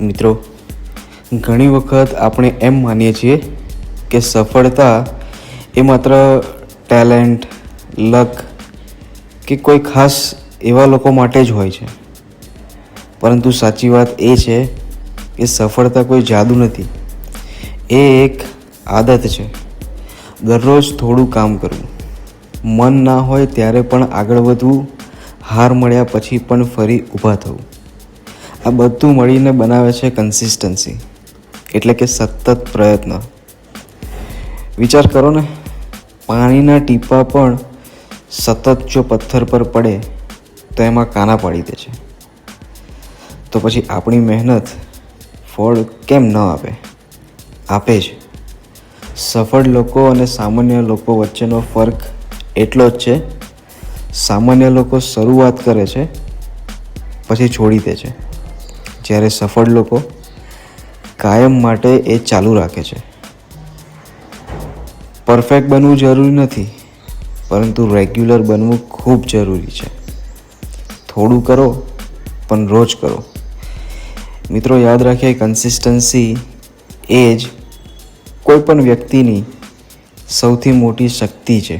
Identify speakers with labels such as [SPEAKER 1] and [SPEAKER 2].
[SPEAKER 1] મિત્રો, ઘણી વખત આપણે એમ માનીએ છીએ કે સફળતા એ માત્ર ટેલેન્ટ, લક કે કોઈ ખાસ એવા લોકો માટે જ હોય છે. પરંતુ સાચી વાત એ છે કે સફળતા કોઈ જાદુ નથી. એ એક આદત છે. દરરોજ થોડું કામ કરવું, મન ના હોય ત્યારે પણ આગળ વધવું, હાર મળ્યા પછી પણ ફરી ઊભા થવું. આ બધું મળીને બનાવે છે કન્સિસ્ટન્સી, એટલે કે સતત પ્રયત્ન. વિચાર કરો ને, પાણીના ટીપાં પણ સતત જો પથ્થર પર પડે તો એમાં કાના પાડી દે છે. તો પછી આપણી મહેનત ફળ કેમ ન આપે? આપે જ. સફળ લોકો અને સામાન્ય લોકો વચ્ચેનો ફરક એટલો જ છે, સામાન્ય લોકો શરૂઆત કરે છે પછી છોડી દે છે, જ્યારે સફળ લોકો કાયમ માટે એ ચાલુ રાખે છે. પરફેક્ટ બનવું જરૂરી નથી, પરંતુ રેગ્યુલર બનવું ખૂબ જરૂરી છે. થોડું કરો પણ રોજ કરો. મિત્રો, યાદ રાખીએ, કન્સિસ્ટન્સી એ જ કોઈ પણ વ્યક્તિની સૌથી મોટી શક્તિ છે.